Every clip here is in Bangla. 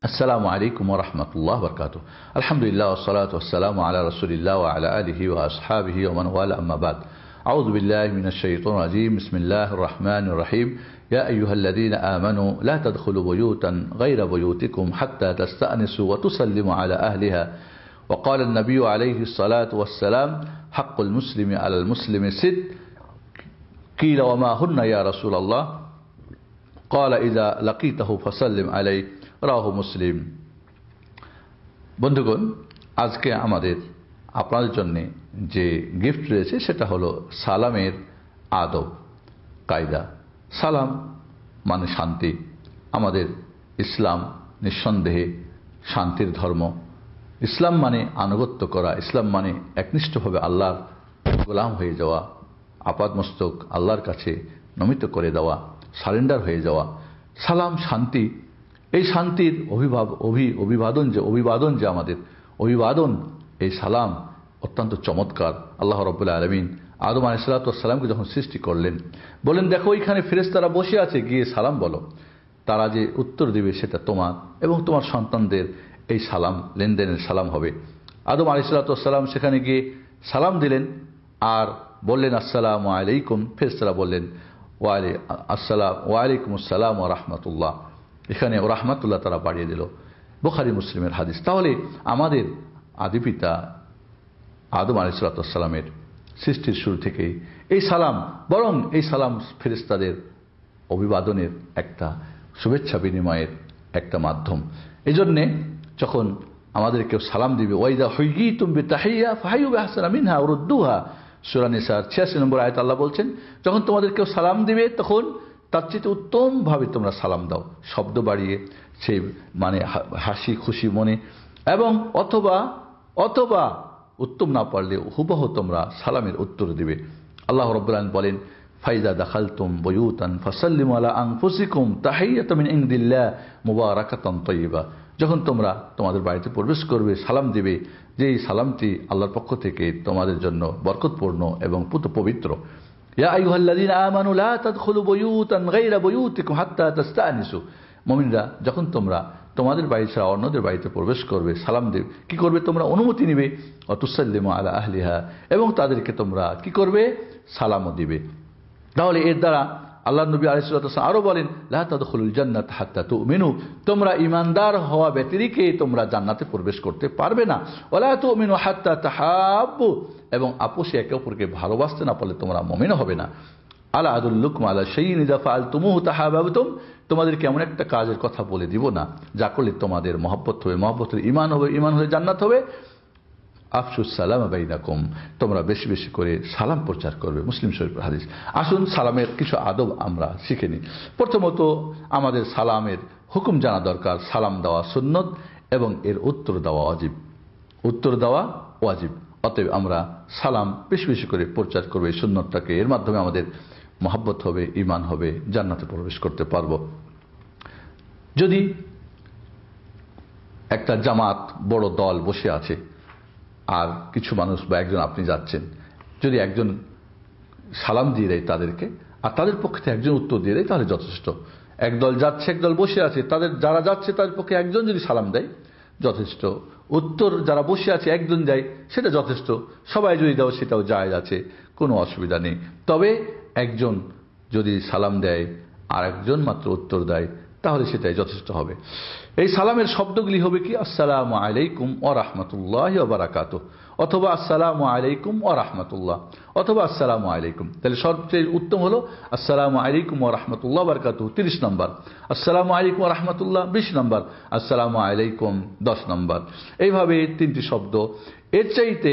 আসসালামু আলাইকুম ওয়া রাহমাতুল্লাহি ওয়া বারাকাতুহু। আলহামদুলিল্লাহ ওয়াসসালাতু ওয়াসসালামু আলা রাসূলিল্লাহ ওয়া আলা আলিহি ওয়া আসহাবিহি ওয়া মান ওয়ালা, আম্মা বাদ। আউযু বিল্লাহি মিনাশ শাইতানির রাজীম। বিসমিল্লাহির রাহমানির রাহিম। ইয়া আইয়ুহাল্লাযীনা আমানু লা তাদখুলু বুয়ুতান গায়রা বুয়ুতিকুম হাত্তা তাস্তানিসু ওয়া তুসাল্লিমু আলা আহলিহা। ওয়া ক্বালা আন-নাবিয়্যু আলাইহিস সালাতু ওয়াস-সালাম হাক্কুল মুসলিমি আলাল মুসলিমি সিত। قيل وما هن يا رسول الله؟ قال إذا لقيته فسلم عليه। রাহু মুসলিম। বন্ধুগণ, আজকে আমাদের আপনাদের জন্য যে গিফট রয়েছে সেটা হলো সালামের আদব কায়দা। সালাম মানে শান্তি। আমাদের ইসলাম নিঃসন্দেহে শান্তির ধর্ম। ইসলাম মানে আনুগত্য করা। ইসলাম মানে একনিষ্ঠভাবে আল্লাহর গোলাম হয়ে যাওয়া, আপাদমস্তক আল্লাহর কাছে নমিত করে দেওয়া, সারেন্ডার হয়ে যাওয়া। সালাম শান্তি। এই শান্তির অভিবাদন যে আমাদের অভিবাদন, এই সালাম অত্যন্ত চমৎকার। আল্লাহ রাব্বুল আলামিন আদম আলাইহিস সালামকে যখন সৃষ্টি করলেন, বলেন দেখো ওইখানে ফেরেশতারা বসে আছে, গিয়ে সালাম বলো। তারা যে উত্তর দিবে সেটা তোমার এবং তোমার সন্তানদের এই সালাম লেনদেনের সালাম হবে। আদম আলাইহিস সালাম সেখানে গিয়ে সালাম দিলেন আর বললেন আসসালামু আলাইকুম। ফেরেশতারা বললেন ওয়ালাইকুম আসসালাম ওয়া রাহমাতুল্লাহ। এখানে ও রাহমাতুল্লাহ তারা বাড়িয়ে দিল। বুখারী মুসলিমের হাদিস। তাহলে আমাদের আদিপিতা আদম আলাইহিস সালামের সৃষ্টির শুরু থেকেই এই সালাম, বরং এই সালাম ফেরেশতাদের অভিবাদনের একটা শুভেচ্ছা বিনিময়ের একটা মাধ্যম। এই জন্যে যখন আমাদের কেউ সালাম দিবে, ওয়াইদা হুইয়িতুম বিতাহিয়্যা ফাহাইয়্যু বিআহসানা মিনহা আও রুদ্দুহা। সূরা নিসার 86 নম্বর আয়াত আল্লাহ বলছেন, যখন তোমাদের কেউ সালাম দিবে তখন তার চেয়ে উত্তমভাবে তোমরা সালাম দাও, শব্দ বাড়িয়ে, সেই মানে হাসি খুশি মনে, এবং অথবা উত্তম না পারলে হুবহু তোমরা সালামের উত্তর দিবে। আল্লাহ রাব্বুল আলামিন বলেন, ফাইদা দাখালতুম বুয়ুতান ফাসাল্লিমু আলা আনফুসিকুম তাহিয়াতাম মিন ইনদিল্লাহ মুবারাকাতান তাইয়্যিবা। যখন তোমরা তোমাদের বাড়িতে প্রবেশ করবে সালাম দিবে, যে সালামটি আল্লাহর পক্ষ থেকে তোমাদের জন্য বরকতপূর্ণ এবং পবিত্র। ইয়া আইয়ুহাল্লাযীনা আমানু লা তাদখুলু বুয়ুতান গায়রা বুয়ুতিকুম হাত্তা তাস্তানিসু। মুমিনরা, যখন তোমরা তোমাদের বাড়ি ছাড়া অন্যদের বাড়িতে প্রবেশ করবে, সালাম দেবে, কি করবে? তোমরা অনুমতি নিবে। ওয়া তুসাল্লিমু আলা আহলিহা, এবং তাদেরকে তোমরা কি করবে? সালামও দিবে। তাহলে এর দ্বারা আল্লাহ নবী আলাইহিস সালাম আরো বলেন, লা তাদখুলুল জান্নাতা হাত্তা তুমিনু। তোমরা ঈমানদার হওয়া ব্যতিরেকে তোমরা জান্নাতে প্রবেশ করতে পারবে না। ওয়ালা তুমিনু হাত্তা তাহাব্বু, এবং আপোষে একে অপরকে ভালোবাসতে না পারলে তোমরা মুমিন হবে না। আলা আদুল্লুকুম আলা শাইইন ইযা ফাআলতুমুহু তাহাব্বাবতুম। তোমাদেরকে এমন একটা কাজের কথা বলে দিব না যা করলে তোমাদের মহব্বত হবে, মহব্বতের ঈমান হবে, ঈমান হলে জান্নাত হবে। আফশুস সালাম বাইনাকুম, তোমরা বেশি বেশি করে সালাম প্রচার করবে। মুসলিম শরীফের হাদিস। আসুন সালামের কিছু আদব আমরা শিখে নিই। প্রথমত আমাদের সালামের হুকুম জানা দরকার। সালাম দেওয়া সুন্নত এবং এর উত্তর দেওয়া ওয়াজিব। উত্তর দেওয়া ওয়াজিব। অতএব আমরা সালাম বেশি বেশি করে প্রচার করবে এই সুন্নতটাকে। এর মাধ্যমে আমাদের মহব্বত হবে, ঈমান হবে, জান্নাতে প্রবেশ করতে পারব। যদি একটা জামাত বড় দল বসে আছে আর কিছু মানুষ বা একজন আপনি যাচ্ছেন, যদি একজন সালাম দিয়ে দেয় তাদেরকে আর তাদের পক্ষে থেকে একজন উত্তর দিয়ে দেয় তাহলে যথেষ্ট। একদল যাচ্ছে, একদল বসে আছে, তাদের যারা যাচ্ছে তাদের পক্ষে একজন যদি সালাম দেয় যথেষ্ট। উত্তর যারা বসে আছে একজন দেয় সেটা যথেষ্ট। সবাই যদি দাও সেটাও জায়েজ আছে, কোনো অসুবিধা নেই। তবে একজন যদি সালাম দেয় আর একজন মাত্র উত্তর দেয় তাহলে সেটাই যথেষ্ট হবে। এই সালামের শব্দগুলি হবে কি? আসসালামু আলাইকুম ওয়া রাহমাতুল্লাহি ওয়া বারাকাতুহু, অথবা আসসালামু আলাইকুম ওয়া রাহমাতুল্লাহ, অথবা আসসালামু আলাইকুম। তাহলে সবচেয়ে উত্তম হলো আসসালামু আলাইকুম ওয়া রাহমাতুল্লাহি ওয়া বারাকাতুহু 30 নম্বর, আসসালামু আলাইকুম ওয়া রাহমাতুল্লাহ 20 নম্বর, আসসালামু আলাইকুম 10 নম্বর। এইভাবে 3টি শব্দ। এর চাইতে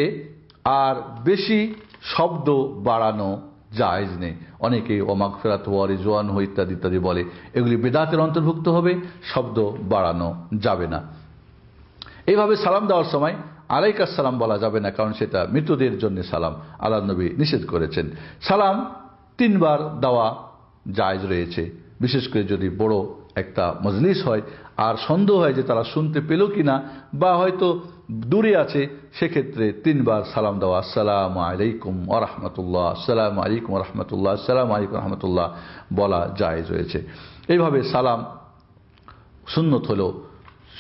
আর বেশি শব্দ বাড়ানো জায়েজ নেই। অনেকে ও মাগফিরাত ওয়া রিজওয়ান ইত্যাদি ইত্যাদি বলে, এগুলি বিদআতের অন্তর্ভুক্ত হবে। শব্দ বাড়ানো যাবে না। এইভাবে সালাম দেওয়ার সময় আলাইকাস সালাম বলা যাবে না, কারণ সেটা মৃতদের জন্য সালাম আল্লাহ নবী নিষেধ করেছেন। সালাম 3 বার দেওয়া জায়েজ রয়েছে, বিশেষ করে যদি বড় একটা মজলিস হয় আর সন্দেহ হয় যে তারা শুনতে পেল কিনা বা হয়তো দূরে আছে, সেক্ষেত্রে 3 বার সালাম দেওয়া। আসসালামু আলাইকুম ওয়া রাহমাতুল্লাহ, আসসালামু আলাইকুম ওয়া রাহমাতুল্লাহ, আসসালামু আলাইকুম ওয়া রাহমাতুল্লাহ বলা জায়েজ রয়েছে। এইভাবে সালাম সুন্নত হলো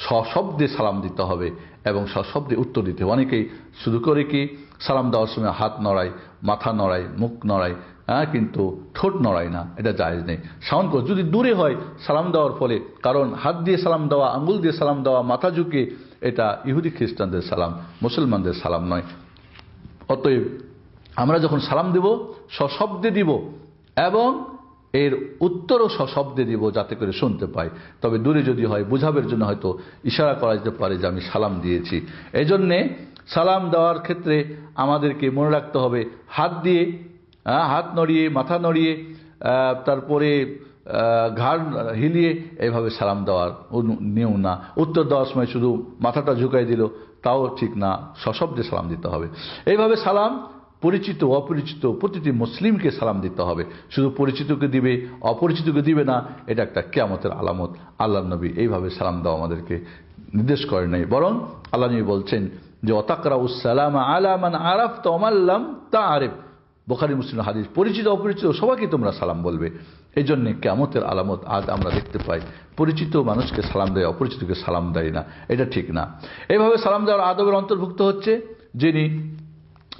সশব্দে সালাম দিতে হবে এবং সশব্দে উত্তর দিতে হবে। অনেকেই শুধু করে কি সালাম দেওয়ার সময় হাত নড়ায়, মাথা নড়ায়, মুখ নড়ায়, কিন্তু ঠোঁট নড়ায় না, এটা জায়েজ নেই। সাউন্ড করে যদি দূরে হয় সালাম দেওয়ার ফলে, কারণ হাত দিয়ে সালাম দেওয়া, আঙ্গুল দিয়ে সালাম দেওয়া, মাথা ঝুঁকে, এটা ইহুদি খ্রিস্টানদের সালাম, মুসলমানদের সালাম নয়। অতএব আমরা যখন সালাম দিব সশব্দে দিব এবং এর উত্তরও সশব্দে দিব যাতে করে শুনতে পাই। তবে দূরে যদি হয় বোঝাবের জন্য হয়তো ইশারা করা যেতে পারে যে আমি সালাম দিয়েছি। এই জন্যে সালাম দেওয়ার ক্ষেত্রে আমাদেরকে মনে রাখতে হবে হাত দিয়ে, হাত নড়িয়ে, মাথা নড়িয়ে, তারপরে ঘাড় হিলিয়ে এইভাবে সালাম দেওয়ার নিয়ম না। উত্তর দেওয়ার সময় শুধু মাথাটা ঝুঁকাই দিল, তাও ঠিক না, সশব্দে সালাম দিতে হবে। এইভাবে সালাম পরিচিত অপরিচিত প্রতিটি মুসলিমকে সালাম দিতে হবে। শুধু পরিচিতকে দিবে, অপরিচিতকে দিবে না, এটা একটা কিয়ামতের আলামত। আল্লাহর নবী এইভাবে সালাম দেওয়া আমাদেরকে নির্দেশ করেন নাই, বরং আল্লাহ নবী বলছেন যে ওয়াতাকরাউস সালামা আলা মান আরাফতা ওয়া মান লাম তা'রিফ। বুখারী মুসলিম হাদিস, পরিচিত অপরিচিত সবাইকে তোমরা সালাম বলবে। এই জন্যে কিয়ামতের আলামত আজ আমরা দেখতে পাই, পরিচিত মানুষকে সালাম দেয়, অপরিচিতকে সালাম দেয় না, এটা ঠিক না। এইভাবে সালাম দেওয়ার আদবের অন্তর্ভুক্ত হচ্ছে যিনি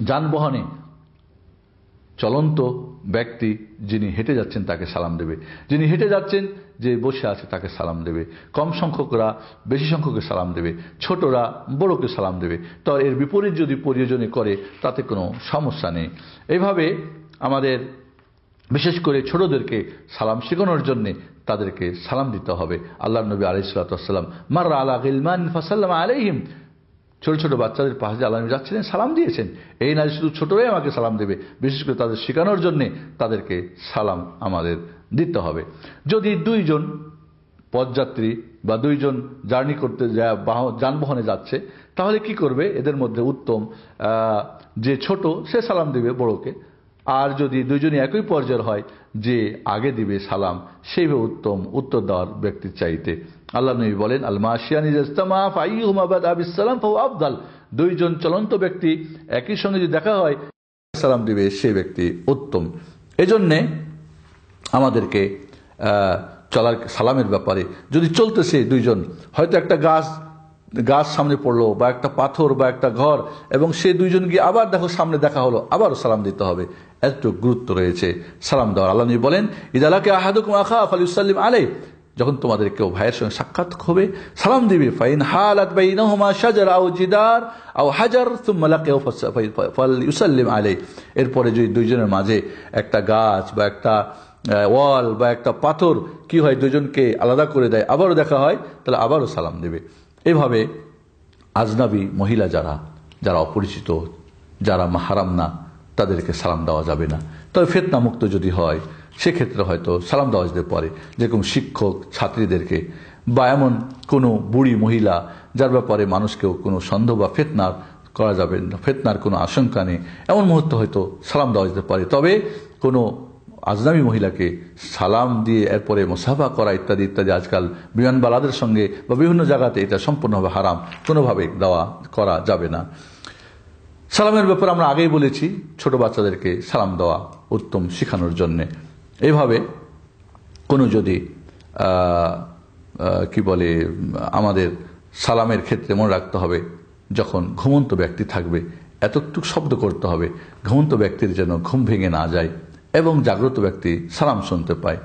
যানবাহনে চলন্ত ব্যক্তি, যিনি হেঁটে যাচ্ছেন তাকে সালাম দেবে, যিনি হেঁটে যাচ্ছেন যে বসে আছে তাকে সালাম দেবে, কম সংখ্যকরা বেশি সংখ্যকে সালাম দেবে, ছোটরা বড়কে সালাম দেবে। তো এর বিপরীত যদি প্রয়োজনে করে তাতে কোনো সমস্যা নেই। এইভাবে আমাদের বিশেষ করে ছোটদেরকে সালাম শেখানোর জন্য তাদেরকে সালাম দিতে হবে। আল্লাহর নবী আলাইহিস সালাতু ওয়াস সালাম মাররা আলা গিলমান ফাসাল্লামা আলাইহিম, ছোট ছোট বাচ্চাদের পাশে আল্লাহ নবী যাচ্ছিলেন, সালাম দিয়েছেন। এই না শুধু ছোটরাই আমাকে সালাম দেবে, বিশেষ করে তাদের শেখানোর জন্যে তাদেরকে সালাম আমাদের দিতে হবে। যদি দুইজন পথযাত্রী বা দুইজন জার্নি করতে যানবাহনে যাচ্ছে, তাহলে কি করবে? এদের মধ্যে উত্তম যে ছোট সে সালাম দিবে বড়কে, আর যদি দুইজনই একই পর্যায়ের হয় যে আগে দিবে সালাম, সেইভাবে উত্তম উত্তর দেওয়ার ব্যক্তির চাইতে। আল্লাহ নবী বলেন আল মাশিয়ানি ইজতামা ফাইয়ুহুমা বাদা বিসসালাম ফাহুয়া আফদাল। দুইজন চলন্ত ব্যক্তি একই সঙ্গে যদি দেখা হয় সালাম দিবে সেই ব্যক্তি উত্তম। এজন্যে আমাদেরকে চলার সালামের ব্যাপারে, যদি চলতেছে দুইজন, হয়তো একটা গাছ সামনে পড়লো বা একটা পাথর বা একটা ঘর, এবং সে দুইজন গিয়ে আবার দেখো সামনে দেখা হলো, আবারও সালাম দিতে হবে। এত গুরুত্ব রয়েছে সালাম দেওয়ার। আল্লাহ নবী বলেন ইদালাকে আহাদুকুম আখা ফালিউসাল্লিম আলাইহি, যখন তোমাদের কেউ ভাইয়ের সঙ্গে সাক্ষাৎ হবে সালাম দিবে। ফাইন হালাত বাইনাহুমা শাজার আও জিদার আও হাজার সুম্মা লাকিয়াহু ফালিউসাল্লিম আলাইহি, এরপরে যদি দুইজনের মাঝে একটা গাছ বা একটা ওয়াল বা একটা পাথর কি হয়, দুজনকে আলাদা করে দেয়, আবারও দেখা হয়, তাহলে আবারও সালাম দেবে। এইভাবে আজনাবী মহিলা যারা অপরিচিত, যারা মাহারাম না, তাদেরকে সালাম দেওয়া যাবে না। তবে ফিতনা মুক্ত যদি হয় সেক্ষেত্রে হয়তো সালাম দেওয়া যেতে পারে, যেরকম শিক্ষক ছাত্রীদেরকে, বা এমন কোনো বুড়ি মহিলা যার ব্যাপারে মানুষকেও কোনো সন্দেহ বা ফিতনার করা যাবে না, ফিতনার কোনো আশঙ্কা নেই, এমন মুহূর্তে হয়তো সালাম দেওয়া যেতে পারে। তবে কোনো আজনাবী মহিলাকে সালাম দিয়ে এরপরে মুসাফা করা ইত্যাদি ইত্যাদি আজকাল বিমানবালাদের সঙ্গে বা বিভিন্ন জায়গাতে এটা সম্পূর্ণভাবে হারাম, কোনোভাবে করা যাবে না। সালামের ব্যাপারে আমরা আগেই বলেছি, ছোট বাচ্চাদেরকে সালাম দেওয়া উত্তম শেখানোর জন্যে। এইভাবে কোনো যদি কি বলে, আমাদের সালামের ক্ষেত্রে মনে রাখতে হবে যখন ঘুমন্ত ব্যক্তি থাকবে এতটুকু শব্দ করতে হবে ঘুমন্ত ব্যক্তির যেন ঘুম ভেঙে না যায় এবং জাগ্রত ব্যক্তি সালাম শুনতে পায়।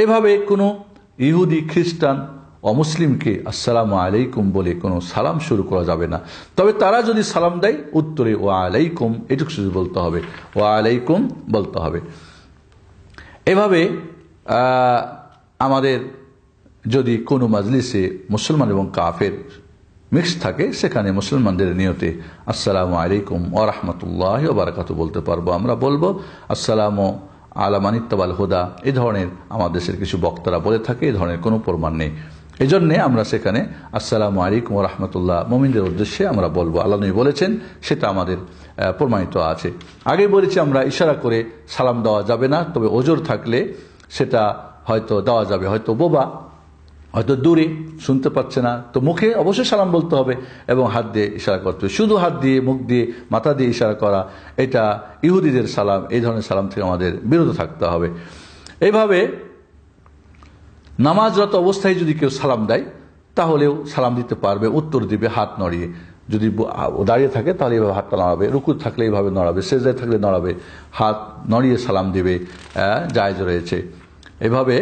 এইভাবে কোনো ইহুদি খ্রিস্টান অমুসলিমকে আসসালামু আলাইকুম বলে কোনো সালাম শুরু করা যাবে না। তবে তারা যদি সালাম দেয় উত্তরে ওয়া আলাইকুম এটুকু শুধু বলতে হবে, ওয়া আলাইকুম বলতে হবে। এভাবে আমাদের যদি কোনো মাজলিসে মুসলমান এবং কাফের মিক্স থাকে, সেখানে মুসলমানদের নিয়তে আসসালামু আলাইকুম ওয়া রাহমাতুল্লাহি ওয়া বারাকাতুহু বলতে পারবো। আমরা বলবো আসসালামু আলা মান ইত্তাবাল হুদা। এই ধরনের আমাদের দেশের কিছু বক্তারা বলে থাকে, এই ধরনের কোনো প্রমাণ নেই। এই জন্যে আমরা সেখানে আসসালামু আলাইকুম ওয়া রাহমাতুল্লাহ মুমিনদের উদ্দেশ্যে আমরা বলবো। আল্লাহ নবী বলেছেন, সেটা আমাদের প্রমাণিত আছে। আগে বলেছি আমরা ইশারা করে সালাম দেওয়া যাবে না, তবে ওজর থাকলে সেটা হয়তো দেওয়া যাবে। হয়তো বোবা, হয়তো দূরে শুনতে পাচ্ছে না, তো মুখে অবশ্যই সালাম বলতে হবে এবং হাত দিয়ে ইশারা করতে হবে। শুধু হাত দিয়ে, মুখ দিয়ে, মাথা দিয়ে ইশারা করা, এটা ইহুদিদের সালাম। এই ধরনের সালাম থেকে আমাদের বিরত থাকতে হবে। এইভাবে নামাজরত অবস্থায় যদি কেউ সালাম দেয়, তাহলেও সালাম দিতে পারবে, উত্তর দিবে হাত নড়িয়ে। যদি দাঁড়িয়ে থাকে তাহলে এইভাবে হাতটা নড়াবে, রুকু থাকলে এইভাবে নড়াবে, সেজদায় থাকলে নড়াবে, হাত নড়িয়ে সালাম দিবে, জায়েজ রয়েছে। এভাবে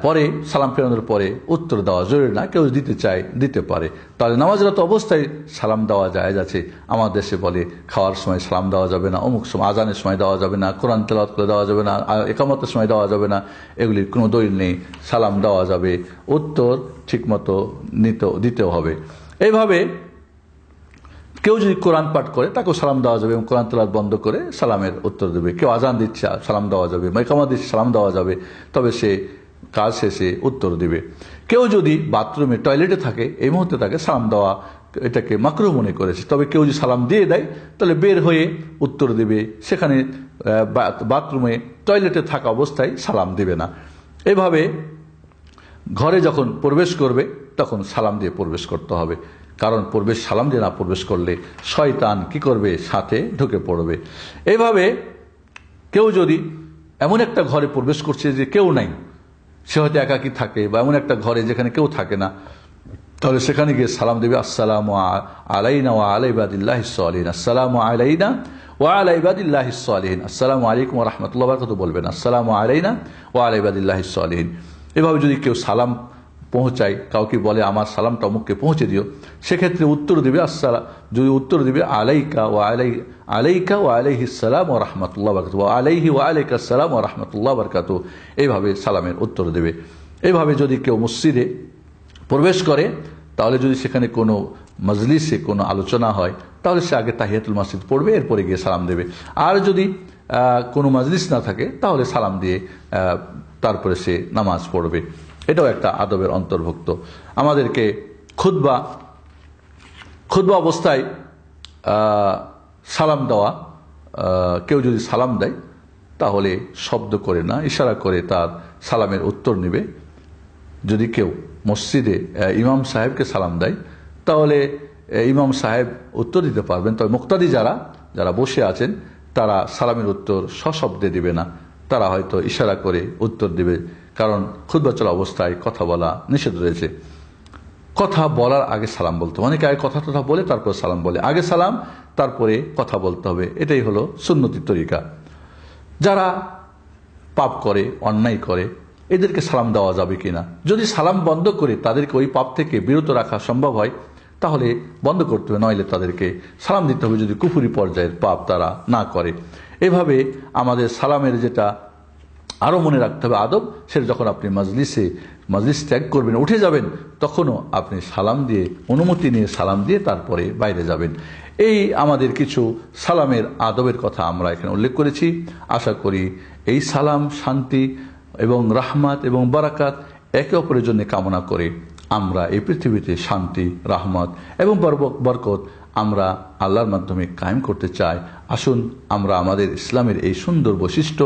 পরে সালাম ফেরানোর পরে উত্তর দেওয়া জরুরি না, কেউ দিতে চায় দিতে পারে। তাহলে নামাজরত অবস্থায় সালাম দেওয়া জায়েজ আছে। আমার দেশে বলে খাওয়ার সময় সালাম দেওয়া যাবে না, অমুক সময় আজানের সময় দেওয়া যাবে না, কোরআন তেলাওয়াত করে দেওয়া যাবে না, ইকামতের সময় দেওয়া যাবে না, এগুলির কোনো দলিল নেই। সালাম দেওয়া যাবে, উত্তর ঠিকমতো দিতেও হবে। এইভাবে কেউ যদি কোরআন পাঠ করে তাকেও সালাম দেওয়া যাবে এবং কোরআন তেলাওয়াত বন্ধ করে সালামের উত্তর দেবে। কেউ আজান দিচ্ছে সালাম দেওয়া যাবে, ইকামত দিচ্ছে সালাম দেওয়া যাবে, তবে সে কাজ শেষে উত্তর দিবে। কেউ যদি বাথরুমে টয়লেটে থাকে এই মুহূর্তে তাকে সালাম দেওয়া এটাকে মাকরুহ মনে করেছে, তবে কেউ যদি সালাম দিয়ে দেয় তাহলে বের হয়ে উত্তর দিবে, সেখানে বাথরুমে টয়লেটে থাকা অবস্থায় সালাম দিবে না। এভাবে ঘরে যখন প্রবেশ করবে তখন সালাম দিয়ে প্রবেশ করতে হবে, কারণ সালাম দিয়ে না প্রবেশ করলে শয়তান কি করবে, সাথে ঢুকে পড়বে। এইভাবে কেউ যদি এমন একটা ঘরে প্রবেশ করছে যে কেউ নাই, সে হয়তো একাকী থাকে বা এমন একটা ঘরে যেখানে কেউ থাকে না, তাহলে সেখানে গিয়ে সালাম দেবে, আসসালামু আলাইনা ওয়া আলা ইবাদিল্লাহিস সালিহিন, আসসালামু আলাইনা ওয়া আলা ইবাদিল্লাহিস সালিহিন, আসসালামু আলাইকুম ওয়া রাহমাতুল্লাহি ওয়া বারাকাতুহু বলবেন, আসসালামু আলাইনা ওয়া আলা ইবাদিল্লাহিস সালিহিন। এভাবে যদি কেউ সালাম পৌঁছায়, কাউকে বলে আমার সালামটা অমুককে পৌঁছে দিও, সেক্ষেত্রে উত্তর দিবে যদি উত্তর দিবে আলাইকা ওয়া আলাইহিস সালাম ওয়া রাহমাতুল্লাহি ওয়া বারাকাতুহু, ওয়া আলাইহি ওয়া আলাইকাস সালাম ওয়া রাহমাতুল্লাহি ওয়া বারাকাতুহু, এইভাবে সালামের উত্তর দেবে। এইভাবে যদি কেউ মসজিদে প্রবেশ করে, তাহলে যদি সেখানে কোনো মজলিসে কোনো আলোচনা হয় তাহলে সে আগে তাহিয়াতুল মসজিদ পড়বে, এরপরে গিয়ে সালাম দেবে। আর যদি কোনো মজলিস না থাকে তাহলে সালাম দিয়ে তারপরে সে নামাজ পড়বে। এটাও একটা আদবের অন্তর্ভুক্ত। আমাদেরকে খুতবা অবস্থায় সালাম দেওয়া, কেউ যদি সালাম দেয় তাহলে শব্দ করে না, ইশারা করে তার সালামের উত্তর নেবে। যদি কেউ মসজিদে ইমাম সাহেবকে সালাম দেয় তাহলে ইমাম সাহেব উত্তর দিতে পারবেন, তবে মুক্তাদি যারা বসে আছেন তারা সালামের উত্তর সশব্দে দিবে না, তারা হয়তো ইশারা করে উত্তর দিবে, কারণ খুতবা চলা অবস্থায় কথা বলা নিষেধ রয়েছে। কথা বলার আগে সালাম বলতে, অনেকে আগে কথা বলে তারপর সালাম বলে, আগে সালাম তারপরে কথা বলতে হবে, এটাই হলো সুন্নতি তরিকা। যারা পাপ করে, অন্যায় করে, এদেরকে সালাম দেওয়া যাবে কিনা, যদি সালাম বন্ধ করে তাদেরকে ওই পাপ থেকে বিরত রাখা সম্ভব হয় তাহলে বন্ধ করতে হবে, নইলে তাদেরকে সালাম দিতে হবে যদি কুফরি পর্যায়ের পাপ তারা না করে। এভাবে আমাদের সালামের যেটা আরো মনে রাখতে হবে আদব, সেটা যখন আপনি মজলিস ত্যাগ করবেন, উঠে যাবেন, তখনও আপনি সালাম দিয়ে অনুমতি নিয়ে সালাম দিয়ে তারপরে বাইরে যাবেন। এই আমাদের কিছু সালামের আদবের কথা আমরা এখানে উল্লেখ করেছি। আশা করি এই সালাম শান্তি এবং রাহমাত এবং বারাকাত একে অপরের জন্য কামনা করে আমরা এই পৃথিবীতে শান্তি, রাহমত এবং বরকত আমরা আল্লাহর মাধ্যমে কায়েম করতে চাই। আসুন আমরা আমাদের ইসলামের এই সুন্দর বৈশিষ্ট্য,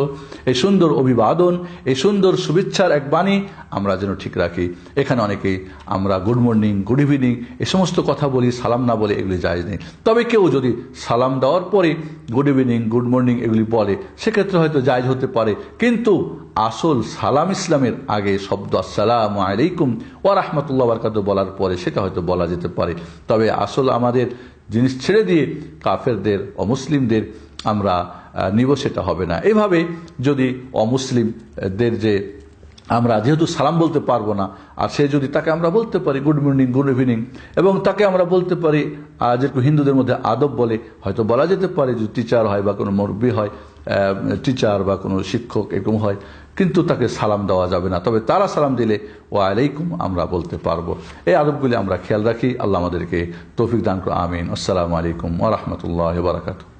এই সুন্দর অভিবাদন, এই সুন্দর শুভেচ্ছার এক বাণী আমরা যেন ঠিক রাখি। এখানে অনেকেই আমরা গুড মর্নিং, গুড ইভিনিং এই সমস্ত কথা বলি, সালাম না বলে এগুলি জায়েজ নেই। তবে কেউ যদি সালাম দেওয়ার পরে গুড ইভিনিং, গুড মর্নিং এগুলি বলে, সেক্ষেত্রে হয়তো জায়েজ হতে পারে, কিন্তু আসল সালাম ইসলামের আগে শব্দ আসসালামু আলাইকুম ওয়া রাহমাতুল্লাহি ওয়া বারাকাতুহু বলার পরে সেটা হয়তো বলা যেতে পারে। তবে আসল আমাদের জিনিস ছেড়ে দিয়ে কাফেরদের, অমুসলিমদের আমরা নিব, সেটা হবে না। এইভাবে যদি অমুসলিমদের যে আমরা যেহেতু সালাম বলতে পারবো না, আর সে যদি তাকে আমরা বলতে পারি গুড মর্নিং, গুড ইভিনিং, এবং তাকে আমরা বলতে পারি যেরকম হিন্দুদের মধ্যে আদব বলে, হয়তো বলা যেতে পারে যদি টিচার হয় বা কোনো মুরব্বি হয়, টিচার বা কোনো শিক্ষক এরকম হয়, কিন্তু তাকে সালাম দেওয়া যাবে না। তবে তারা সালাম দিলে ওয়া আলাইকুম আমরা বলতে পারবো। এই আদবগুলি আমরা খেয়াল রাখি। আল্লাহ আমাদেরকে তৌফিক দান করুন, আমিন। আসসালামু আলাইকুম ওয়া রাহমাতুল্লাহি ওয়া বারাকাতুহু।